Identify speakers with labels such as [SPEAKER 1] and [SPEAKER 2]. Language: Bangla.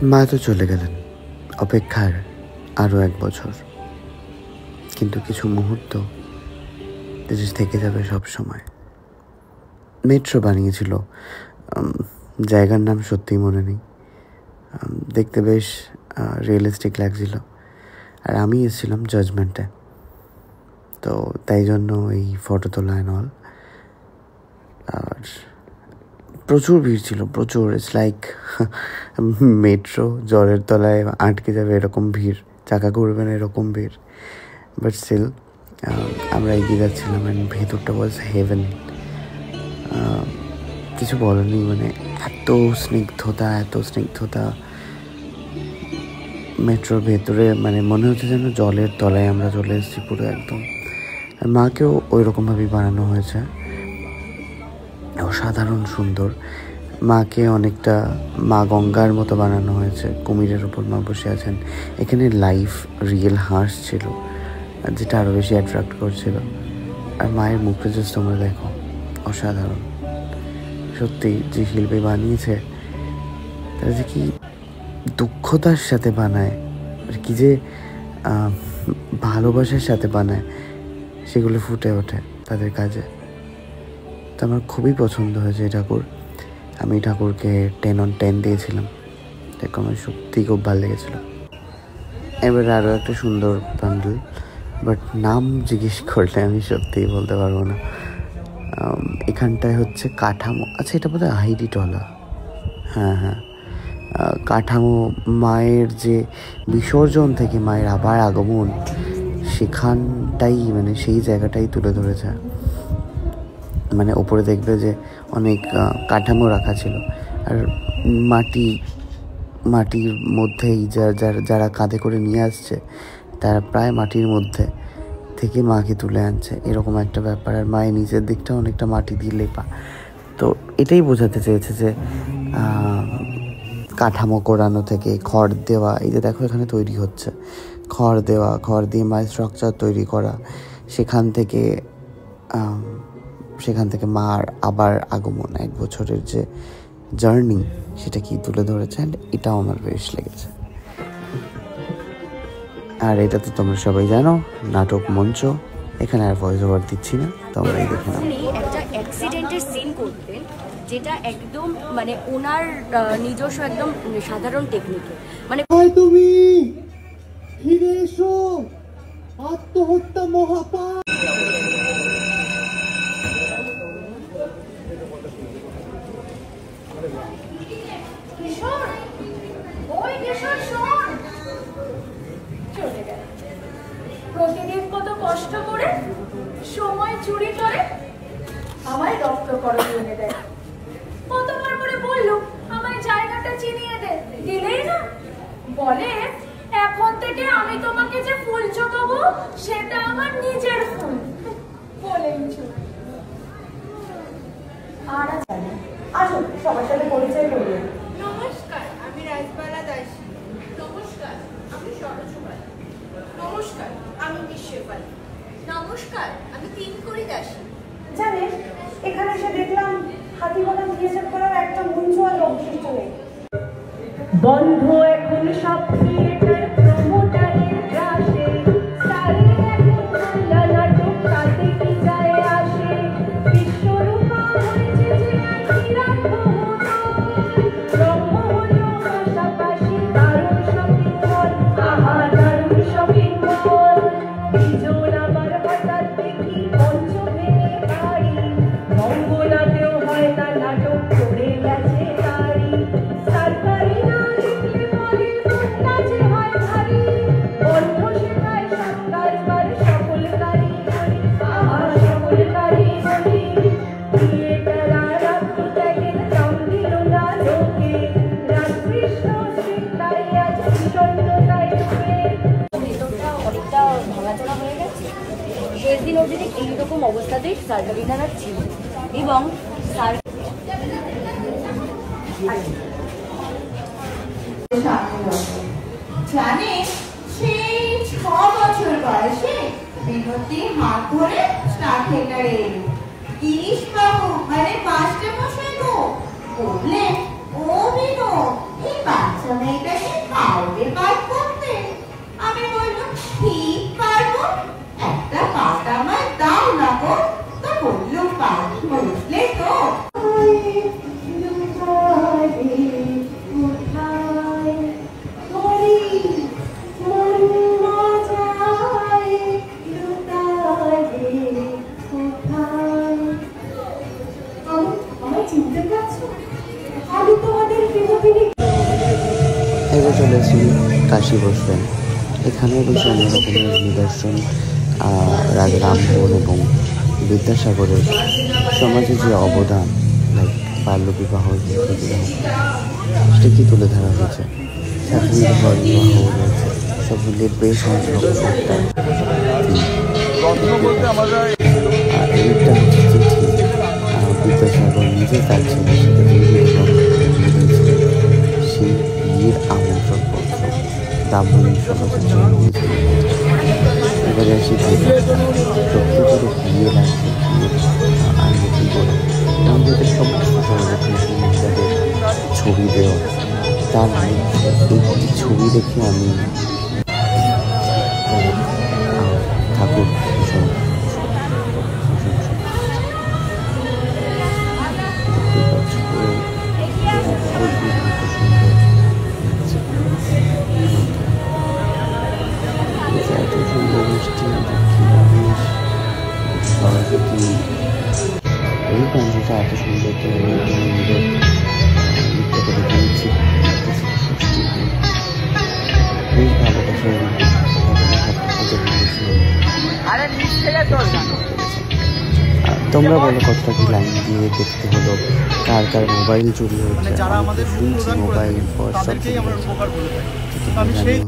[SPEAKER 1] মা তো চলে গেলেন, অপেক্ষার আরও 1 বছর। কিন্তু কিছু মুহূর্ত থেকে যাবে সব সময়। মেট্রো বানিয়েছিল, জায়গার নাম সত্যিই মনে নেই। দেখতে বেশ রিয়েলিস্টিক লাগছিল। আর আমি এসেছিলাম জাজমেন্টে, তো তাই জন্য এই ফটো তোলা অ্যান্ড অল। আর প্রচুর ভিড় ছিল, প্রচুর। ইটস লাইক মেট্রো জলের তলায় আটকে যাবে এরকম ভিড়, চাকা ঘুরবে না এরকম ভিড়। বাট স্টিল আমরা এগিয়ে যাচ্ছিলাম, অ্যান্ড ভেতরটা ওয়াজ হেভেন। কিছু বলার নেই, মানে এত স্নিগ্ধতা মেট্রোর ভেতরে, মানে মনে হচ্ছে যেন জলের তলায় আমরা চলে এসেছি পুরো একদম। আর মাকেও ওই রকমভাবেই বানানো হয়েছে, অসাধারণ সুন্দর। মাকে অনেকটা মা গঙ্গার মতো বানানো হয়েছে, কুমিরের উপর মা বসে আছেন। এখানে লাইভ রিয়েল হাঁস ছিল, যেটা আরও বেশি অ্যাট্রাক্ট করছিল। আর মায়ের মুখে জাস্ট তোমরা দেখো, অসাধারণ। সত্যি যে শিল্পী বানিয়েছে তারা যে কি দুঃখতার সাথে বানায়, আর কি যে ভালোবাসার সাথে বানায়, সেগুলো ফুটে ওঠে তাদের কাজে। তো আমার খুবই পছন্দ হয়েছে এই ঠাকুর। আমি ঠাকুরকে 10 on 10 দিয়েছিলাম, দেখো আমার সত্যিই খুব ভালো লেগেছিল। এবার আরও একটা সুন্দর প্যান্ডেল, বাট নাম জিজ্ঞেস করলে আমি সত্যিই বলতে পারবো না। এখানটায় হচ্ছে কাঠামো, আচ্ছা এটা বোধহয় আইডি টলা, হ্যাঁ, কাঠামো। মায়ের যে বিসর্জন থেকে মায়ের আবার আগমন, সেখানটাই মানে সেই জায়গাটাই তুলে ধরেছে। মানে ওপরে দেখবে যে অনেক কাঠামো রাখা ছিল, আর মাটির মধ্যেই যারা কাঁধে করে নিয়ে আসছে, তারা প্রায় মাটির মধ্যে থেকে মাকে তুলে আনছে, এরকম একটা ব্যাপার। আর মায়ের নিচের দিকটা অনেকটা মাটি দিয়ে লেপা। তো এটাই বোঝাতে চেয়েছে যে কাঠামো করানো থেকে খড় দেওয়া, এই যে দেখো এখানে তৈরি হচ্ছে, খড় দেওয়া, খড় দিয়ে মায়ের স্ট্রাকচার তৈরি করা, সেখান থেকে মার আবার আগমন, 1 বছরের যে জার্নি, সেটা কি তুলে ধরেছে। অ্যান্ড এটাও আমার বেশ লেগেছে। আর এটা তো তোমরা সবাই জানো, নাটক মঞ্চ, এখানে আর ভয়েস ওভার দিচ্ছি না, তোমরাই দেখে নাও।
[SPEAKER 2] একটা অ্যাক্সিডেন্টের সিন করতেন, যেটা একদম মানে ওনার নিজস্ব একদম সাধারণ টেকনিকে, মানে
[SPEAKER 3] তুমি ফিরে এসো, আত্মহত্যা মহাপাপ।
[SPEAKER 4] প্রতিদিন কত কষ্ট করে সময় চুরি করে আমায় রক্তকরণ এনে দেয়। কতবার করে বললো আমায় জায়গাটা চিনিয়ে দিলেই না, বলে এখন থেকে আমি তোমাকে যে ফুল চোখাবো সেটা আমার নিজের ফুল বলেই চুপ। আর আসুন সবার সাথে পরিচয় করিয়ে।
[SPEAKER 5] নমস্কার, আমি রাজবালা দাসী। নমস্কার, আমি সরস্বতী। নমস্কার, আমি বিশ্বপাল। নমস্কার, আমি তিনকড়ি দাসী।
[SPEAKER 4] জানেন, এখানে এসে দেখলাম হাতিবাগান থিয়েটার করার একটা মঞ্চ আর অবশিষ্ট নেই। বন্ধ এখন সব থিয়েটার, প্রমোটারের গ্রাসে, সারে এখন বাংলা নাটক, তাতে কি যায় আসে। বিশ্বরূপা হয়েছে যে বিরাট ব্রহ্ম হলো পাশাপাশি দারুণ শপিং মল, আহা দারুণ শপিং মল। বিজন আবার হঠাৎ দেখি মঞ্চ ভেঙে বাড়ি, মঙ্গলাতেও হয় না নাটক করে গেছে তারি। সরকারি না দেখলে বলে মনটা যে হয় ভারী, বন্ধ শেখায় সরকার সকল কারিগরি, আহা সকল কারিগরি। থিয়েটার আর আত্মত্যাগের দাম দিল না লোকে, রামকৃষ্ণ তাই আজ বিষণ্ণতায় ডুবে।
[SPEAKER 2] ভেতরটা অনেকটা ভাঙাচোরা হয়ে গেছে। শেষ দিন অবধি এইরকম অবস্থাতেই সার্কারিনারা ছিল, এবং
[SPEAKER 5] জানে সেই 6 বছর বয়সে বিনতি হাত ধরে স্টার থিয়েটারে এলো। গিরিশ বাবু মানে মাস্টার মশাই গো বললেন, ও বিনো, এই বাচ্চা মেয়েটা
[SPEAKER 1] এবার চলেছি কাশী বসবেন। এখানেও বেশ অন্য রকমের নিদর্শন রাজা রামমোহন এবং বিদ্যাসাগরের সমাজে যে অবদান, লাইক বাল্যবিবাহ, বিবাহ, সেটা কি তুলে ধরা হয়েছে, ছাত্রীবিবাহ রয়েছে, সব মিলিয়ে বেশ অনেক রকম একটা এইটা হচ্ছে চিঠি বিদ্যাসাগর নিজে তার ছেলের সাথে সেই বিয়ের আমন্ত্রণ পত্র ব্রাহ্মণ সমাজের জন্য দিয়েছিল। এবারে আসি সত্যি করে বিয়ে লাগছে, বিয়ের আয়োজন করে আমাদের সমস্ত সর্বপ্রথম মহিলাদের ছবি দেওয়া, তার একটি ছবি দেখে আমি ঠাকুর ভীষণ এত সুন্দর মিষ্টি সরস্বতী, এই প্যান্ডেলটা এত সুন্দর তো নিজের নৃত্যকে দেখে নিচ্ছি। বেশ ভালোবাসা তোমরা বলো কতটা কি লাইন দিয়ে দেখতে হলো, কার কার মোবাইল চুরি হচ্ছে, শুনছি মোবাইল সব